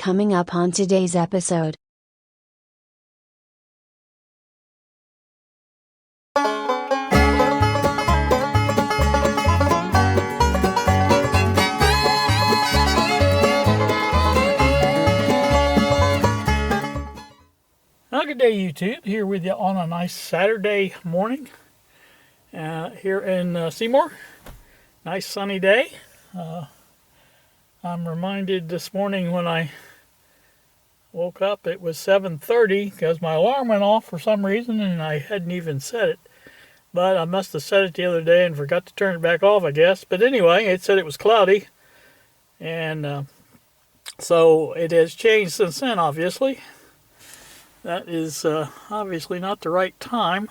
coming up on today's episode. Well, good day, YouTube. Here with you on a nice Saturday morning here in Seymour. Nice sunny day. I'm reminded this morning when I woke up it was 7:30 because my alarm went off for some reason and I hadn't even set it. But I must have set it the other day and forgot to turn it back off, I guess. But anyway, it said it was cloudy. And so it has changed since then, obviously. That is obviously not the right time.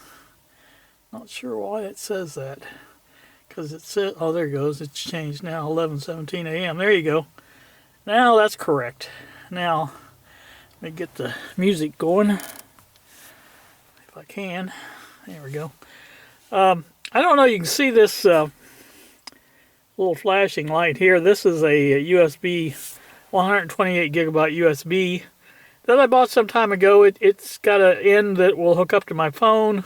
Not sure why it says that. Because it says, oh, there it goes. It's changed now, 11:17 a.m. There you go. Now that's correct. Now, let me get the music going. If I can. There we go. I don't know, you can see this little flashing light here. This is a USB 128 gigabyte USB that I bought some time ago. It's got an end that will hook up to my phone,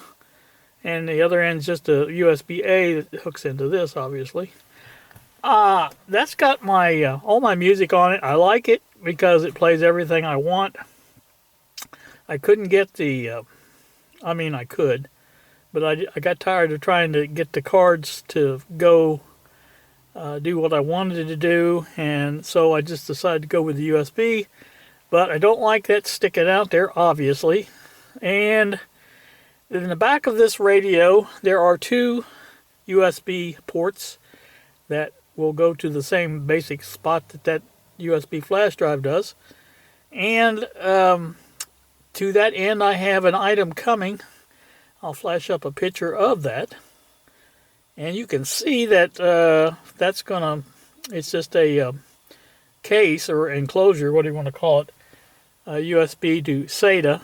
and the other end's just a USB-A that hooks into this, obviously. That's got my all my music on it. I like it because it plays everything I want. I couldn't get the, I could, but I got tired of trying to get the cards to go do what I wanted to do, and so I just decided to go with the USB. But I don't like that sticking out there, obviously. And in the back of this radio, there are two USB ports that will go to the same basic spot that USB flash drive does. And to that end, I have an item coming. I'll flash up a picture of that. And you can see that it's just a case or enclosure, what do you want to call it, USB to SATA,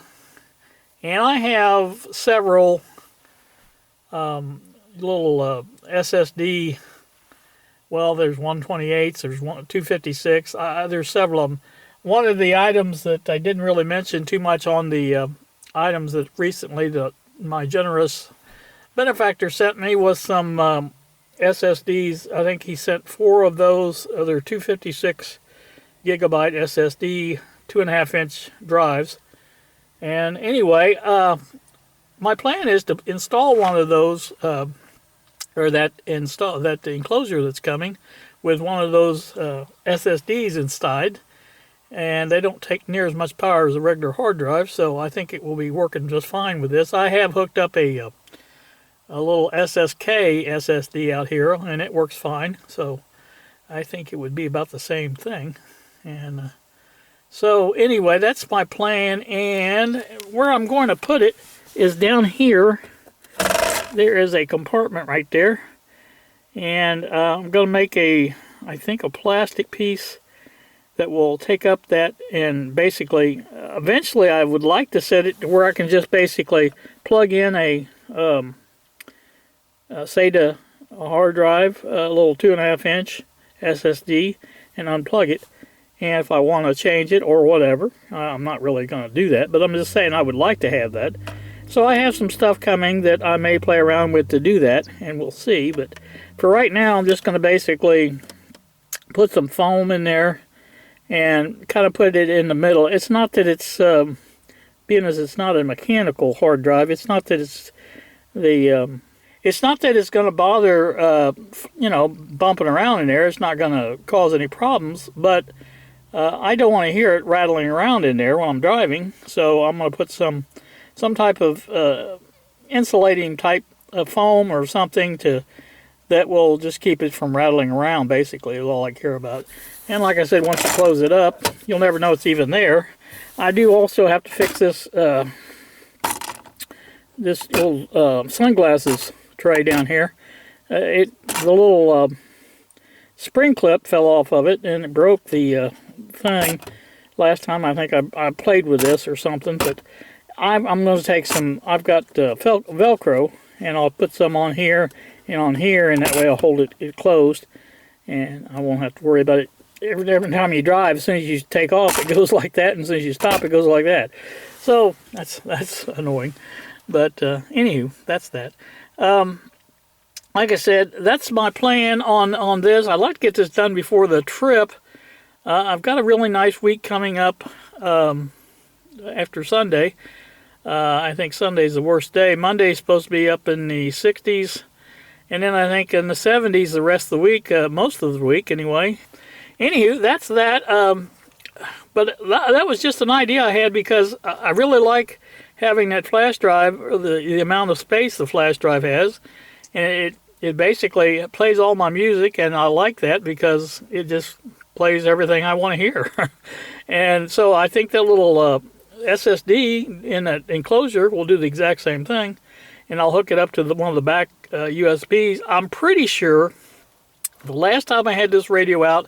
and I have several little SSD. Well, there's 128s, there's 256. There's several of them. One of the items that I didn't really mention too much on the items that recently my generous benefactor sent me was some SSDs. I think he sent 4 of those. They're 256 gigabyte SSD, 2.5-inch drives. And anyway, my plan is to install one of those, or that enclosure that's coming with one of those SSDs inside. And they don't take near as much power as a regular hard drive, so I think it will be working just fine with this. I have hooked up a little SSK SSD out here, and it works fine. So I think it would be about the same thing. And so anyway, that's my plan. And where I'm going to put it is down here. There is a compartment right there. And I'm going to make I think a plastic piece that will take up that, and basically, eventually I would like to set it to where I can just basically plug in a SATA hard drive, a little 2.5-inch SSD, and unplug it. And if I want to change it or whatever, I'm not really going to do that, but I'm just saying I would like to have that. So I have some stuff coming that I may play around with to do that, and we'll see. But for right now, I'm just going to basically put some foam in there and kind of put it in the middle. It's not that it's, being as it's not a mechanical hard drive, it's not that it's it's not that it's going to bother, bumping around in there. It's not going to cause any problems, but I don't want to hear it rattling around in there when I'm driving. So I'm going to put some type of insulating type of foam or something that will just keep it from rattling around, basically, is all I care about. And like I said, once you close it up, you'll never know it's even there. I do also have to fix this little sunglasses tray down here. The little spring clip fell off of it, and it broke the thing. Last time I think I played with this or something, but I'm going to take some, I've got Velcro, and I'll put some on here, and that way I'll hold it closed, and I won't have to worry about it every time you drive, as soon as you take off, it goes like that, and as soon as you stop, it goes like that. So that's annoying. But anywho, that's that. Like I said, that's my plan on this. I'd like to get this done before the trip. I've got a really nice week coming up after Sunday. I think Sunday's the worst day. Monday's supposed to be up in the 60s. And then I think in the 70s the rest of the week, most of the week anyway. Anywho, that's that. But that was just an idea I had because I really like having that flash drive, or the amount of space the flash drive has. And it basically plays all my music, and I like that because it just plays everything I want to hear. And so I think that little SSD in that enclosure will do the exact same thing. And I'll hook it up to one of the back USBs. I'm pretty sure the last time I had this radio out,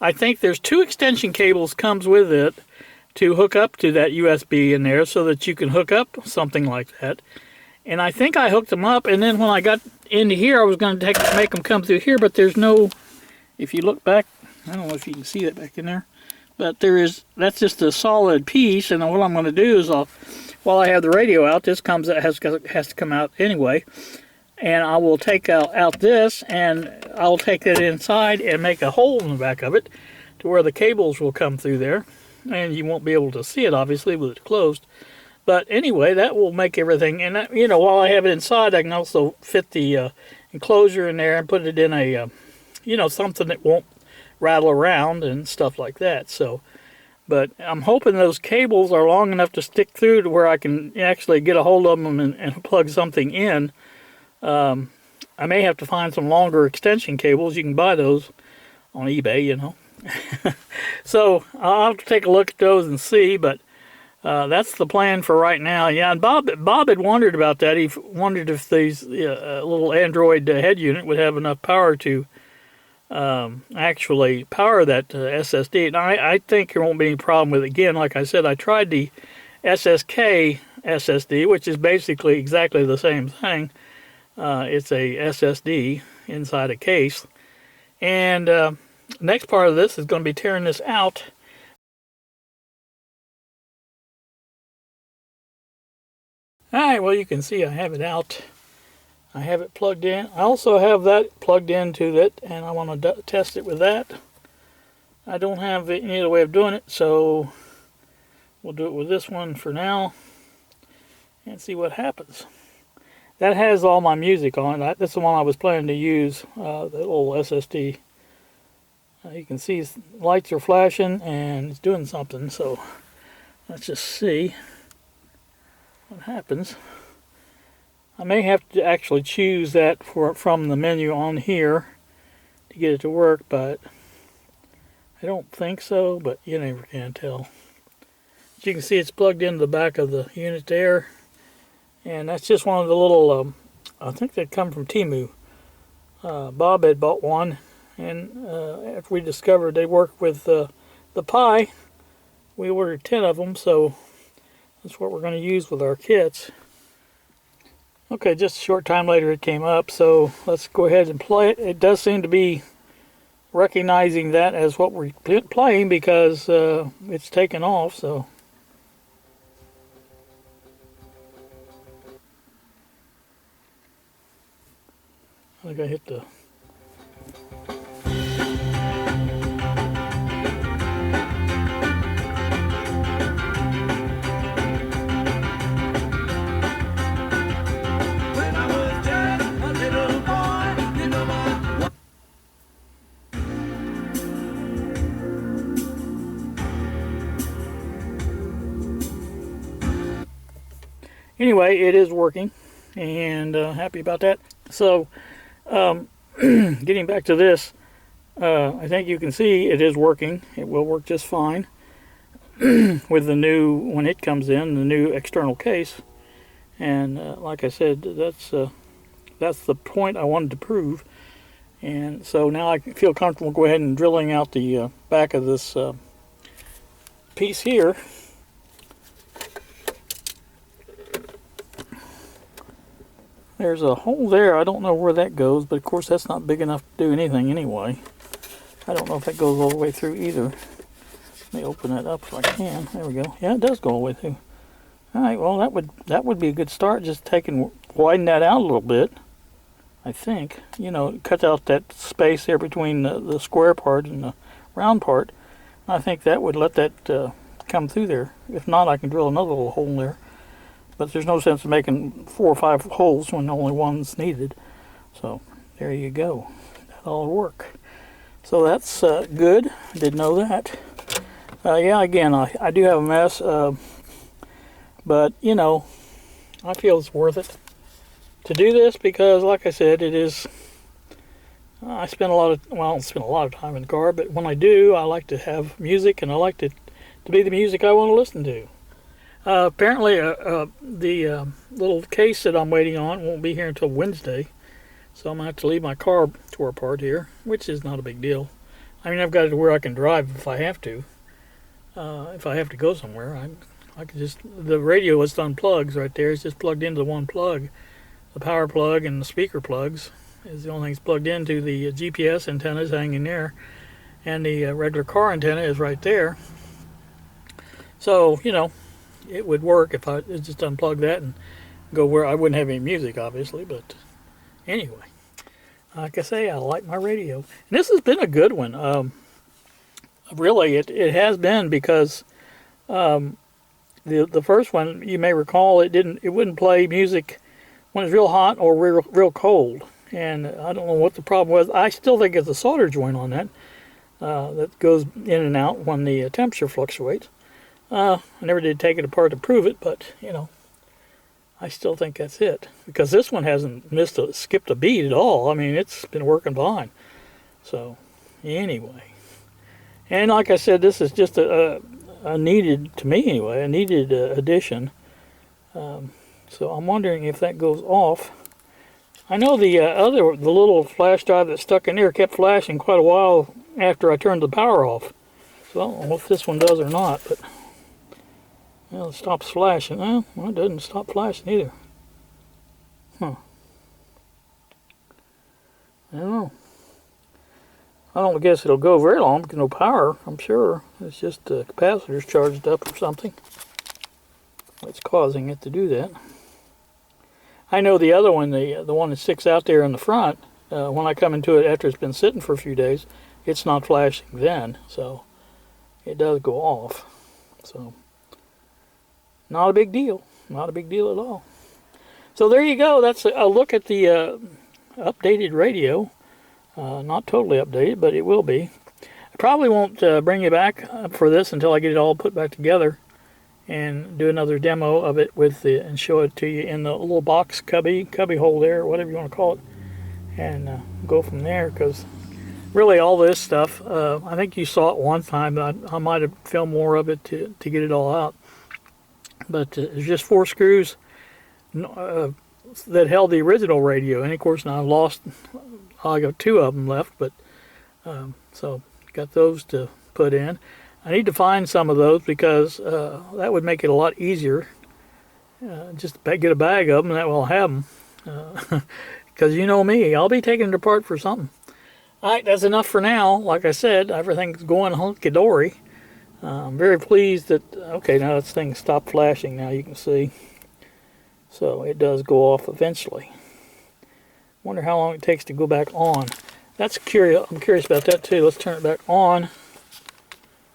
I think there's 2 extension cables comes with it to hook up to that USB in there so that you can hook up something like that. And I think I hooked them up, and then when I got into here, I was going to make them come through here, but there's no, if you look back, I don't know if you can see that back in there, but that's just a solid piece, and what I'm going to do is while I have the radio out, this has to come out anyway, and I will take out this, and I'll take that inside and make a hole in the back of it to where the cables will come through there, and you won't be able to see it, obviously, with it closed. But anyway, that will make everything, and that, while I have it inside, I can also fit the enclosure in there and put it in a, something that won't rattle around and stuff like that. So, but I'm hoping those cables are long enough to stick through to where I can actually get a hold of them and plug something in. I may have to find some longer extension cables. You can buy those on eBay, So I'll have to take a look at those and see, but that's the plan for right now. Yeah, and Bob had wondered about that. He wondered if these little Android head unit would have enough power to actually power that SSD. And I think there won't be any problem with it. Again, like I said, I tried the SSK SSD, which is basically exactly the same thing. It's a SSD inside a case. And next part of this is going to be tearing this out. Alright, well, you can see I have it out. I have it plugged in. I also have that plugged into it, and I want to test it with that. I don't have any other way of doing it, so we'll do it with this one for now and see what happens. That has all my music on it. That's the one I was planning to use, the little SSD. You can see lights are flashing and it's doing something, so let's just see what happens. I may have to actually choose that from the menu on here to get it to work, but I don't think so, but you never can tell. As you can see, it's plugged into the back of the unit there, and that's just one of the little, I think they come from Temu. Bob had bought one, and after we discovered they work with the Pi, we ordered 10 of them, so that's what we're going to use with our kits. Okay, just a short time later it came up, so let's go ahead and play it. It does seem to be recognizing that as what we're playing because it's taken off, so. I think I hit the... Anyway, it is working, and happy about that. So, getting back to this, I think you can see it is working. It will work just fine with the new, when it comes in, the new external case. And like I said, that's the point I wanted to prove. And so now I feel comfortable go ahead and drilling out the back of this piece here. There's a hole there. I don't know where that goes, but of course that's not big enough to do anything anyway. I don't know if that goes all the way through either. Let me open that up if I can. There we go. Yeah, it does go all the way through. All right, well, that would be a good start, just widen that out a little bit, I think. You know, cut out that space there between the square part and the round part. I think that would let that come through there. If not, I can drill another little hole in there. But there's no sense in making 4 or 5 holes when only one's needed. So there you go. That'll work. So that's good. I didn't know that. Yeah, again, I do have a mess. But, you know, I feel it's worth it to do this because, like I said, it is... I don't spend a lot of time in the car, but when I do, I like to have music, and I like to be the music I want to listen to. Apparently, the little case that I'm waiting on won't be here until Wednesday, so I'm going to have to leave my car tore apart here, which is not a big deal. I mean, I've got it to where I can drive if I have to. If I have to go somewhere, I can just... The radio is unplugged right there. It's just plugged into one plug. The power plug and the speaker plugs is the only thing that's plugged into. The GPS antenna is hanging there, and the regular car antenna is right there. So, you know, it would work if I just unplug that and go where I wouldn't have any music, obviously, but anyway. Like I say, I like my radio. And this has been a good one. Really, it has been because the first one, you may recall, it wouldn't play music when it's real hot or real cold. And I don't know what the problem was. I still think it's a solder joint on that that goes in and out when the temperature fluctuates. I never did take it apart to prove it, but, you know, I still think that's it. Because this one hasn't skipped a beat at all. I mean, it's been working fine. So, anyway. And like I said, this is just a needed, to me anyway, a needed addition. So I'm wondering if that goes off. I know the little flash drive that's stuck in there kept flashing quite a while after I turned the power off. So I don't know if this one does or not, but well, it stops flashing. Well, it doesn't stop flashing either. Huh. I don't know. I don't guess it'll go very long because no power, I'm sure. It's just the capacitor's charged up or something. That's causing it to do that. I know the other one, the one that sticks out there in the front, when I come into it after it's been sitting for a few days, it's not flashing then, so it does go off. So, not a big deal. Not a big deal at all. So there you go. That's a look at the updated radio. Not totally updated, but it will be. I probably won't bring you back for this until I get it all put back together and do another demo of it and show it to you in the little box cubby hole there, whatever you want to call it, and go from there. Because really, all this stuff, I think you saw it one time. I might have filmed more of it to get it all out. But it's just 4 screws that held the original radio, and of course now I've lost. I got 2 of them left, but so got those to put in. I need to find some of those because that would make it a lot easier. Just get a bag of them, and that will have them. Because you know me, I'll be taking it apart for something. All right, that's enough for now. Like I said, everything's going hunky-dory. I'm very pleased that, okay, now this thing stopped flashing now, you can see. So it does go off eventually. Wonder how long it takes to go back on. That's curious. I'm curious about that too. Let's turn it back on.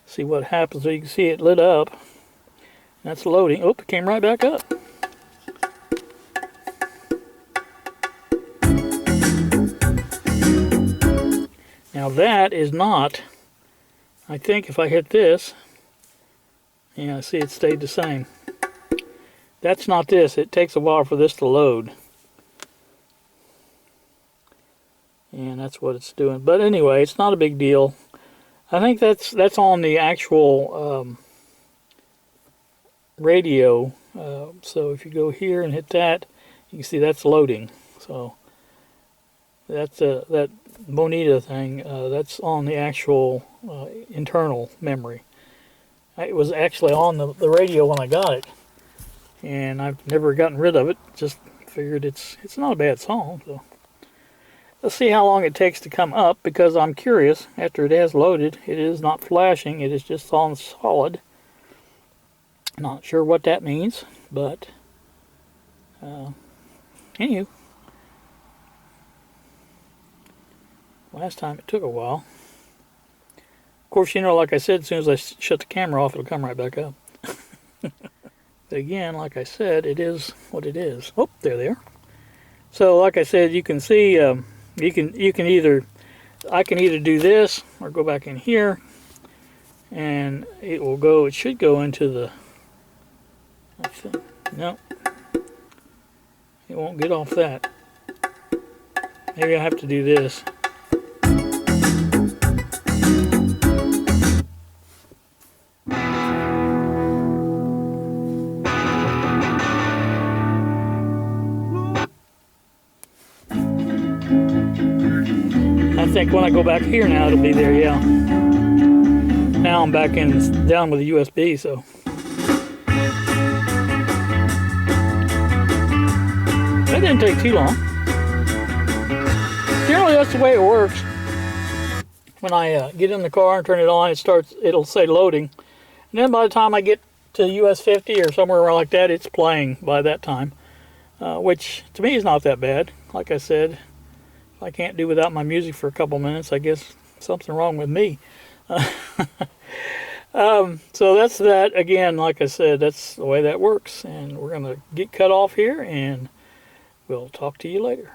See what happens. So you can see it lit up. That's loading. Oh, it came right back up. Now that is not, I think if I hit this, yeah, see it stayed the same. That's not this. It takes a while for this to load. And that's what it's doing. But anyway, it's not a big deal. I think that's on the actual radio. So if you go here and hit that, you can see that's loading. So that's that Bonita thing. That's on the actual internal memory. It was actually on the radio when I got it, and I've never gotten rid of it. Just figured it's not a bad song. So Let's see how long it takes to come up, because I'm curious. After it has loaded, it is not flashing, it is just on solid. Not sure what that means, but anywho, last time it took a while. Of course, you know, like I said, as soon as I shut the camera off, it'll come right back up. But again, like I said, it is what it is. Oh, there they are. So, like I said, you can see, you can either, I can either do this or go back in here, and it will go. It should go into the. No, it won't get off that. Maybe I have to do this. I think when I go back here now, it'll be there, yeah. Now I'm back in down with the USB, so. That didn't take too long. Generally, that's the way it works. When I get in the car and turn it on, it'll say loading. And then by the time I get to US 50 or somewhere around like that, it's playing by that time. Which, to me, is not that bad. Like I said, if I can't do without my music for a couple minutes, I guess something wrong with me. So that's that. Again, like I said, that's the way that works. And we're going to get cut off here, and we'll talk to you later.